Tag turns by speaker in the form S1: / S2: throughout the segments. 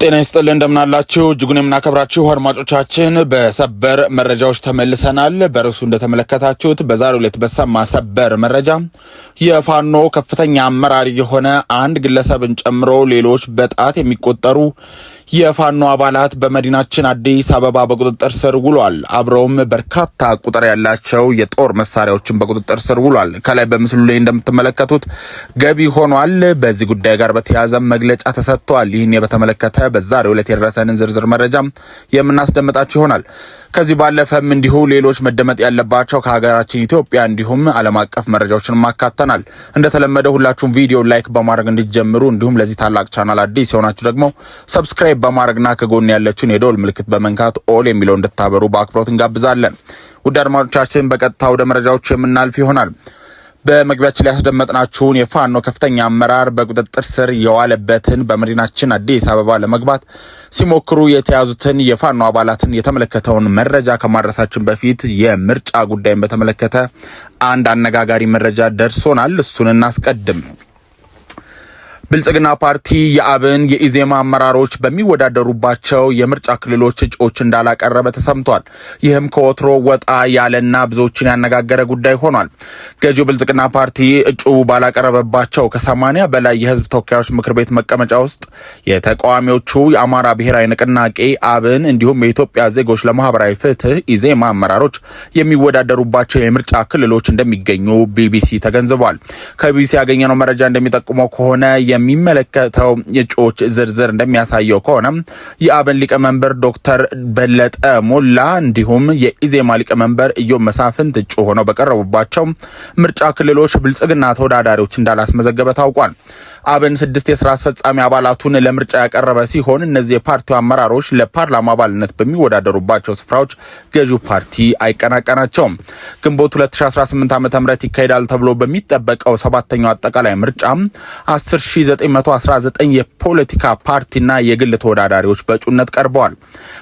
S1: ጤና ይስጥልን እንደምናላችሁ እጅጉን የምናከብራችሁ አድማጮቻችን በሰበር መረጃዎች ተመልሰናል። በርዕሱ እንደተመለከታችሁት በዛሬው ዕለት በሰማ ሰበር መረጃ የፋኖ ከፍተኛ አመራር የሆነ አንድ ግለሰብን ጨምሮ ሌሎች በጣት የሚቆጠሩ የፋኖ አባላት በመዲናችን አዲስ አበባ በቁጥጥር ስር ውሏል። አብረውም በርካታ ቁጥር ያላቸው የጦር መሳሪያዎችን በቁጥጥር ስር ውሏል። ከላይ በምስሉ ላይ እንደምትመለከቱት ገቢ ሆኗል። በዚህ ጉዳይ ጋር በተያያዘ መግለጫ ተሰጥቷል። ይህን በተመለከተ በዛሬው ዕለት የደረሰንን ዝርዝር መረጃ የምናስደምጣችሁ ይሆናል። ከዚህ ባለፈም እንዲሁ ሌሎች መደመጥ ያለባቸው ከሀገራችን ኢትዮጵያ እንዲሁም ዓለም አቀፍ መረጃዎችን ማካተናል። እንደተለመደው ሁላችሁም ቪዲዮ ላይክ በማድረግ እንድትጀምሩ እንዲሁም ለዚህ ታላቅ ቻናል አዲስ የሆናችሁ ደግሞ ሰብስክራይብ በማድረግና ከጎን ያለችውን የደወል ምልክት በመንካት ኦል የሚለው እንድታበሩ በአክብሮት እንጋብዛለን። ውድ አድማጮቻችን በቀጥታ ወደ መረጃዎቹ የምናልፍ ይሆናል። በመግቢያችን ላይ ያስደመጥናችሁን የፋኖ ከፍተኛ አመራር በቁጥጥር ስር የዋለበትን በመዲናችን አዲስ አበባ ለመግባት ሲሞክሩ የተያዙትን የፋኖ አባላትን የተመለከተውን መረጃ ከማድረሳችን በፊት የምርጫ ጉዳይን በተመለከተ አንድ አነጋጋሪ መረጃ ደርሶናል። እሱን እናስቀድም። ብልጽግና ፓርቲ የአብን የኢዜማ አመራሮች በሚወዳደሩባቸው የምርጫ ክልሎች እጩዎች እንዳላቀረበ ተሰምቷል። ይህም ከወትሮ ወጣ ያለና ብዙዎችን ያነጋገረ ጉዳይ ሆኗል። ገዢው ብልጽግና ፓርቲ እጩ ባላቀረበባቸው ከ80 በላይ የህዝብ ተወካዮች ምክር ቤት መቀመጫ ውስጥ የተቃዋሚዎቹ የአማራ ብሔራዊ ንቅናቄ አብን እንዲሁም የኢትዮጵያ ዜጎች ለማህበራዊ ፍትህ ኢዜማ አመራሮች የሚወዳደሩባቸው የምርጫ ክልሎች እንደሚገኙ ቢቢሲ ተገንዝቧል። ከቢቢሲ ያገኘነው መረጃ እንደሚጠቁመው ከሆነ የሚመለከተው የእጩዎች ዝርዝር እንደሚያሳየው ከሆነ የአብን ሊቀመንበር ዶክተር በለጠ ሞላ እንዲሁም የኢዜማ ሊቀመንበር ኢዮብ መሳፍንት እጩ ሆነው በቀረቡባቸው ምርጫ ክልሎች ብልጽግና ተወዳዳሪዎች እንዳላስመዘገበ ታውቋል። አብን 6 የስራ አስፈጻሚ አባላቱን ለምርጫ ያቀረበ ሲሆን እነዚህ የፓርቲው አመራሮች ለፓርላማ አባልነት በሚወዳደሩባቸው ስፍራዎች ገዢው ፓርቲ አይቀናቀናቸውም። ግንቦት 2018 ዓ.ም ይካሄዳል ተብሎ በሚጠበቀው 7ኛው አጠቃላይ ምርጫ 10919 የፖለቲካ ፓርቲና የግል ተወዳዳሪዎች በእጩነት ቀርበዋል።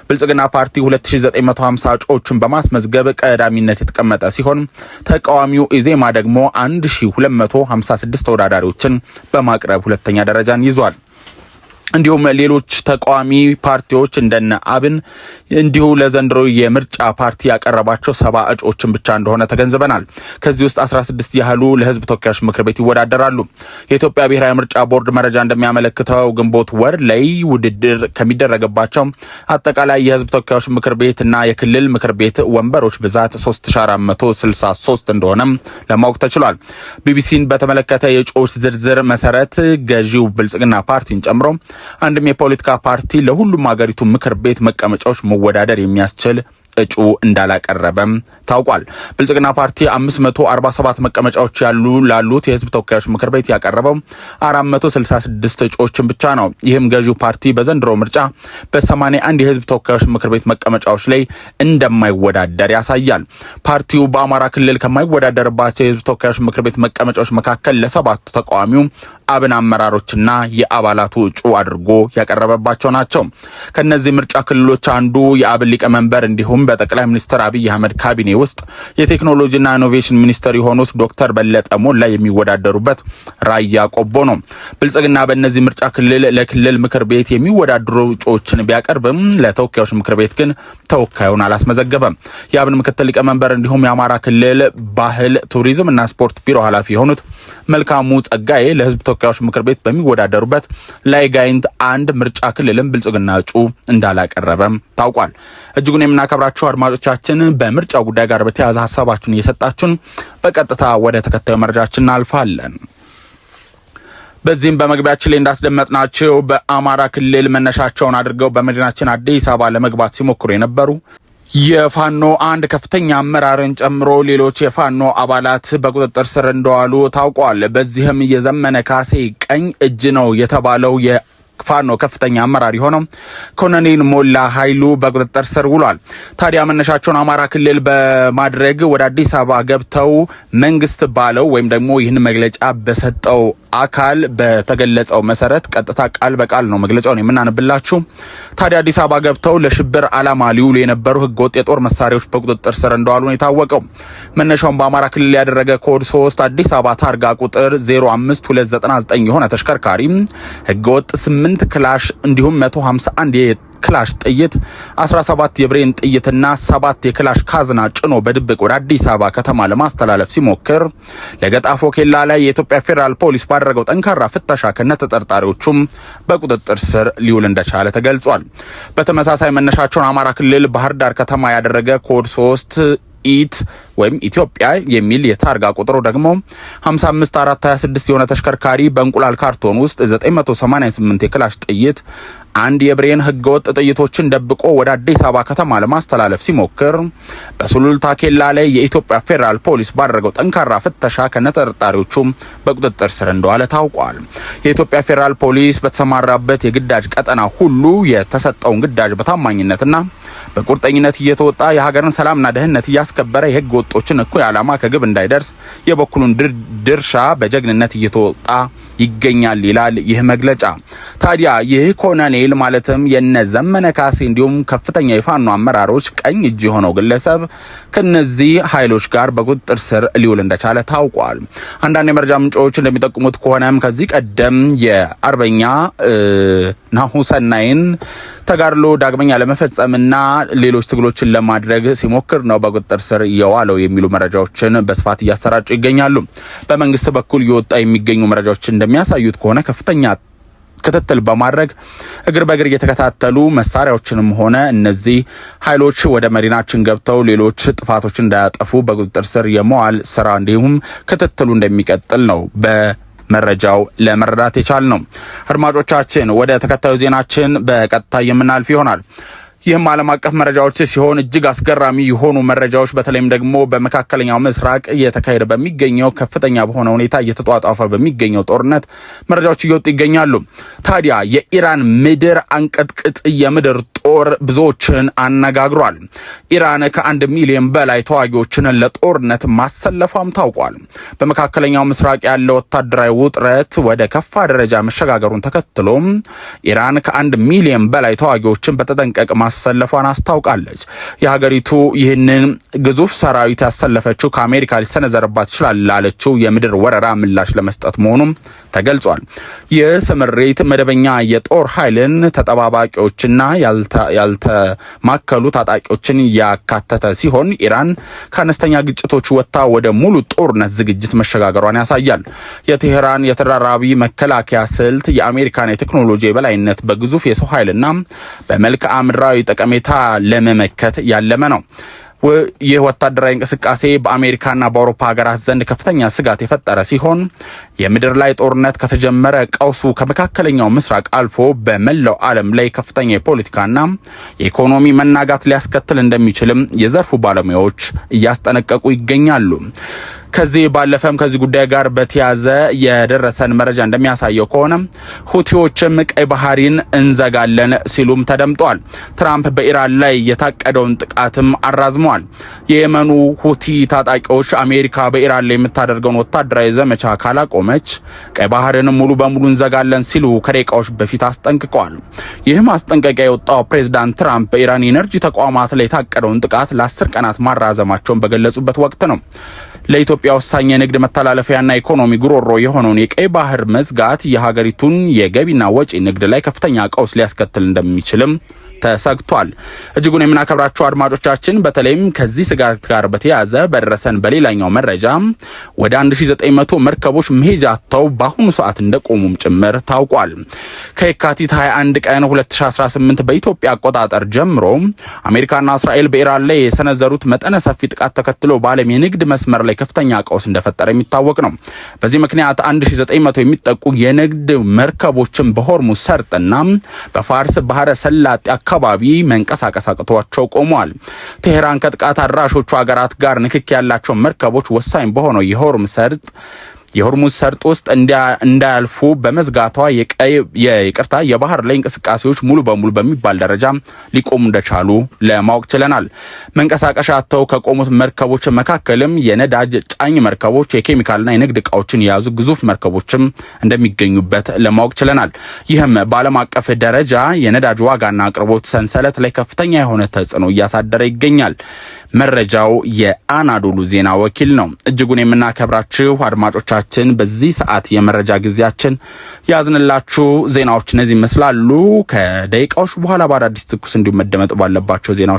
S1: ብልጽግና ፓርቲ 2950 እጩዎችን በማስመዝገብ ቀዳሚነት የተቀመጠ ሲሆን ተቃዋሚው ኢዜማ ደግሞ 1256 ተወዳዳሪዎችን በማቅረብ ሁለተኛ ደረጃን ይዟል። እንዲሁም ሌሎች ተቃዋሚ ፓርቲዎች እንደነ አብን እንዲሁ ለዘንድሮ የምርጫ ፓርቲ ያቀረባቸው 70 እጩዎችን ብቻ እንደሆነ ተገንዝበናል። ከዚህ ውስጥ 16 ያህሉ ለህዝብ ተወካዮች ምክር ቤት ይወዳደራሉ። የኢትዮጵያ ብሔራዊ ምርጫ ቦርድ መረጃ እንደሚያመለክተው ግንቦት ወር ላይ ውድድር ከሚደረግባቸው አጠቃላይ የህዝብ ተወካዮች ምክር ቤትና የክልል ምክር ቤት ወንበሮች ብዛት 3463 እንደሆነ ለማወቅ ተችሏል። ቢቢሲን በተመለከተ የእጩዎች ዝርዝር መሰረት ገዢው ብልጽግና ፓርቲን ጨምሮ አንድም የፖለቲካ ፓርቲ ለሁሉም ሀገሪቱ ምክር ቤት መቀመጫዎች መወዳደር የሚያስችል እጩ እንዳላቀረበም ታውቋል። ብልጽግና ፓርቲ 547 መቀመጫዎች ላሉት የህዝብ ተወካዮች ምክር ቤት ያቀረበው 466 እጩዎችን ብቻ ነው። ይህም ገዢው ፓርቲ በዘንድሮ ምርጫ በ81 የህዝብ ተወካዮች ምክር ቤት መቀመጫዎች ላይ እንደማይወዳደር ያሳያል። ፓርቲው በአማራ ክልል ከማይወዳደርባቸው የህዝብ ተወካዮች ምክር ቤት መቀመጫዎች መካከል ለሰባቱ ተቃዋሚው አብን አመራሮችና የአባላቱ እጩ አድርጎ ያቀረበባቸው ናቸው። ከነዚህ ምርጫ ክልሎች አንዱ የአብን ሊቀመንበር እንዲሁም በጠቅላይ ሚኒስትር አብይ አህመድ ካቢኔ ውስጥ የቴክኖሎጂና ኢኖቬሽን ሚኒስትር የሆኑት ዶክተር በለጠ ሞላ የሚወዳደሩበት ራያ ቆቦ ነው። ብልጽግና በእነዚህ ምርጫ ክልል ለክልል ምክር ቤት የሚወዳደሩ እጩዎችን ቢያቀርብም ለተወካዮች ምክር ቤት ግን ተወካዩን አላስመዘገበም። የአብን ምክትል ሊቀመንበር እንዲሁም የአማራ ክልል ባህል ቱሪዝም እና ስፖርት ቢሮ ኃላፊ የሆኑት መልካሙ ጸጋዬ ለህዝብ ተወካዮች ምክር ቤት በሚወዳደሩበት ላይ ጋይንት አንድ ምርጫ ክልልም ብልጽግና እጩ እንዳላቀረበም ታውቋል። እጅጉን የምናከብራችሁ አድማጮቻችን በምርጫው ጉዳይ ጋር በተያያዘ ሀሳባችሁን እየሰጣችሁን በቀጥታ ወደ ተከታዩ መረጃችን እናልፋለን። በዚህም በመግቢያችን ላይ እንዳስደመጥናቸው በአማራ ክልል መነሻቸውን አድርገው በመዲናችን አዲስ አበባ ለመግባት ሲሞክሩ የነበሩ የፋኖ አንድ ከፍተኛ አመራርን ጨምሮ ሌሎች የፋኖ አባላት በቁጥጥር ስር እንደዋሉ ታውቋል። በዚህም የዘመነ ካሴ ቀኝ እጅ ነው የተባለው ፋኖ ከፍተኛ አመራር የሆነው ኮሎኔል ሞላ ኃይሉ በቁጥጥር ስር ውሏል። ታዲያ መነሻቸውን አማራ ክልል በማድረግ ወደ አዲስ አበባ ገብተው መንግስት ባለው ወይም ደግሞ ይህን መግለጫ በሰጠው አካል በተገለጸው መሰረት ቀጥታ ቃል በቃል ነው መግለጫውን የምናነብላችሁ። ታዲያ አዲስ አበባ ገብተው ለሽብር ዓላማ ሊውሉ የነበሩ ህገወጥ የጦር መሳሪያዎች በቁጥጥር ስር እንደዋሉ ነው የታወቀው። መነሻውን በአማራ ክልል ያደረገ ኮድ 3 አዲስ አበባ ታርጋ ቁጥር 05299 የሆነ ተሽከርካሪ ህገወጥ 8 8 ክላሽ እንዲሁም 151 ክላሽ ጥይት 17 የብሬን ጥይትና 7 የክላሽ ካዝና ጭኖ በድብቅ ወደ አዲስ አበባ ከተማ ለማስተላለፍ ሲሞክር ለገጣፎ ኬላ ላይ የኢትዮጵያ ፌዴራል ፖሊስ ባደረገው ጠንካራ ፍተሻ ከነተጠርጣሪዎቹም በቁጥጥር ስር ሊውል እንደቻለ ተገልጿል። በተመሳሳይ መነሻቸውን አማራ ክልል ባህር ዳር ከተማ ያደረገ ኮድ 3 ኢት ወይም ኢትዮጵያ የሚል የታርጋ ቁጥሩ ደግሞ 55426 የሆነ ተሽከርካሪ በእንቁላል ካርቶን ውስጥ 988 የክላሽ ጥይት አንድ የብሬን ህገወጥ ጥይቶችን ደብቆ ወደ አዲስ አበባ ከተማ ለማስተላለፍ ሲሞክር በሱሉልታ ኬላ ላይ የኢትዮጵያ ፌዴራል ፖሊስ ባደረገው ጠንካራ ፍተሻ ከነተጠርጣሪዎቹ በቁጥጥር ስር እንደዋለ ታውቋል። የኢትዮጵያ ፌዴራል ፖሊስ በተሰማራበት የግዳጅ ቀጠና ሁሉ የተሰጠውን ግዳጅ በታማኝነትና በቁርጠኝነት እየተወጣ የሀገርን ሰላምና ደህንነት እያስከበረ የህገ ወጦችን እኩይ ዓላማ ከግብ እንዳይደርስ የበኩሉን ድርሻ በጀግንነት እየተወጣ ይገኛል ይላል ይህ መግለጫ። ታዲያ ይህ ኮሎኔል ማለትም የነ ዘመነ ካሴ እንዲሁም ከፍተኛ የፋኖ አመራሮች ቀኝ እጅ የሆነው ግለሰብ ከነዚህ ኃይሎች ጋር በቁጥጥር ስር ሊውል እንደቻለ ታውቋል። አንዳንድ የመረጃ ምንጮች እንደሚጠቁሙት ከሆነም ከዚህ ቀደም የአርበኛ ናሁሰናይን ተጋድሎ ዳግመኛ ለመፈጸምና ሌሎች ትግሎችን ለማድረግ ሲሞክር ነው በቁጥጥር ስር የዋለው የሚሉ መረጃዎችን በስፋት እያሰራጩ ይገኛሉ። በመንግስት በኩል እየወጣ የሚገኙ መረጃዎች እንደሚያሳዩት ከሆነ ከፍተኛ ክትትል በማድረግ እግር በእግር እየተከታተሉ መሳሪያዎችንም ሆነ እነዚህ ኃይሎች ወደ መዲናችን ገብተው ሌሎች ጥፋቶች እንዳያጠፉ በቁጥጥር ስር የመዋል ስራ እንዲሁም ክትትሉ እንደሚቀጥል ነው መረጃው ለመረዳት የቻል ነው። አድማጮቻችን ወደ ተከታዩ ዜናችን በቀጥታ የምናልፍ ይሆናል። ይህም ዓለም አቀፍ መረጃዎች ሲሆን እጅግ አስገራሚ የሆኑ መረጃዎች በተለይም ደግሞ በመካከለኛው ምስራቅ እየተካሄደ በሚገኘው ከፍተኛ በሆነ ሁኔታ እየተጧጧፈ በሚገኘው ጦርነት መረጃዎች እየወጡ ይገኛሉ። ታዲያ የኢራን ምድር አንቀጥቅጥ የምድር ጦር ብዙዎችን አነጋግሯል። ኢራን ከ1 ሚሊዮን በላይ ተዋጊዎችን ለጦርነት ማሰለፏም ታውቋል። በመካከለኛው ምስራቅ ያለው ወታደራዊ ውጥረት ወደ ከፋ ደረጃ መሸጋገሩን ተከትሎም ኢራን ከ1 ሚሊዮን በላይ ተዋጊዎችን በተጠንቀቅ ማሰለፏን አስታውቃለች። የሀገሪቱ ይህንን ግዙፍ ሰራዊት ያሰለፈችው ከአሜሪካ ሊሰነዘርባት ይችላል ላለችው የምድር ወረራ ምላሽ ለመስጠት መሆኑም ተገልጿል። ይህ ስምሪት መደበኛ የጦር ኃይልን ተጠባባቂዎችና ያልተማከሉ ታጣቂዎችን ያካተተ ሲሆን ኢራን ከአነስተኛ ግጭቶች ወጥታ ወደ ሙሉ ጦርነት ዝግጅት መሸጋገሯን ያሳያል። የቴህራን የተደራራቢ መከላከያ ስልት የአሜሪካን የቴክኖሎጂ የበላይነት በግዙፍ የሰው ኃይልና በመልክዓ ምድራዊ ጠቀሜታ ለመመከት ያለመ ነው። ይህ ወታደራዊ እንቅስቃሴ በአሜሪካና በአውሮፓ ሀገራት ዘንድ ከፍተኛ ስጋት የፈጠረ ሲሆን የምድር ላይ ጦርነት ከተጀመረ ቀውሱ ከመካከለኛው ምስራቅ አልፎ በመላው ዓለም ላይ ከፍተኛ የፖለቲካና የኢኮኖሚ መናጋት ሊያስከትል እንደሚችልም የዘርፉ ባለሙያዎች እያስጠነቀቁ ይገኛሉ። ከዚህ ባለፈም ከዚህ ጉዳይ ጋር በተያያዘ የደረሰን መረጃ እንደሚያሳየው ከሆነ ሁቲዎችም ቀይ ባህርን እንዘጋለን ሲሉም ተደምጧል። ትራምፕ በኢራን ላይ የታቀደውን ጥቃትም አራዝመዋል። የየመኑ ሁቲ ታጣቂዎች አሜሪካ በኢራን ላይ የምታደርገውን ወታደራዊ ዘመቻ ካላቆመች ቀይ ባህርን ሙሉ በሙሉ እንዘጋለን ሲሉ ከደቂቃዎች በፊት አስጠንቅቀዋል። ይህ ማስጠንቀቂያ የወጣው ፕሬዝዳንት ትራምፕ በኢራን የኤነርጂ ተቋማት ላይ የታቀደውን ጥቃት ለ10 ቀናት ማራዘማቸውን በገለጹበት ወቅት ነው። ለኢትዮጵያ ወሳኝ የንግድ መተላለፊያና ኢኮኖሚ ጉሮሮ የሆነውን የቀይ ባህር መዝጋት የሀገሪቱን የገቢና ወጪ ንግድ ላይ ከፍተኛ ቀውስ ሊያስከትል እንደሚችልም ተሰግቷል። እጅጉን የምናከብራችሁ አድማጮቻችን በተለይም ከዚህ ስጋት ጋር በተያያዘ በደረሰን በሌላኛው መረጃ ወደ 1900 መርከቦች መሄጃ አጥተው በአሁኑ ሰዓት እንደቆሙም ጭምር ታውቋል። ከየካቲት 21 ቀን 2018 በኢትዮጵያ አቆጣጠር ጀምሮ አሜሪካና እስራኤል በኢራን ላይ የሰነዘሩት መጠነ ሰፊ ጥቃት ተከትሎ በዓለም የንግድ መስመር ላይ ከፍተኛ ቀውስ እንደፈጠረ የሚታወቅ ነው። በዚህ ምክንያት 1900 የሚጠጉ የንግድ መርከቦችን በሆርሙዝ ሰርጥና በፋርስ ባህረ ሰላጤ አካባቢ መንቀሳቀስ አቅቷቸው ቆመዋል። ቴህራን ከጥቃት አድራሾቹ ሀገራት ጋር ንክኪ ያላቸው መርከቦች ወሳኝ በሆነው የሆርሙዝ ሰርጥ ውስጥ እንዳያልፉ በመዝጋቷ የባህር ላይ እንቅስቃሴዎች ሙሉ በሙሉ በሚባል ደረጃ ሊቆሙ እንደቻሉ ለማወቅ ችለናል። መንቀሳቀሻ አጥተው ከቆሙት መርከቦች መካከልም የነዳጅ ጫኝ መርከቦች፣ የኬሚካልና የንግድ ዕቃዎችን የያዙ ግዙፍ መርከቦችም እንደሚገኙበት ለማወቅ ችለናል። ይህም በዓለም አቀፍ ደረጃ የነዳጅ ዋጋና አቅርቦት ሰንሰለት ላይ ከፍተኛ የሆነ ተጽዕኖ እያሳደረ ይገኛል። መረጃው የአናዶሉ ዜና ወኪል ነው። እጅጉን የምናከብራችሁ አድማጮቻችን ተመልካቾቻችን በዚህ ሰዓት የመረጃ ጊዜያችን ያዝንላችሁ ዜናዎች እነዚህ ይመስላሉ። ከደቂቃዎች በኋላ በአዳዲስ ትኩስ እንዲሁ መደመጥ ባለባቸው ዜናዎች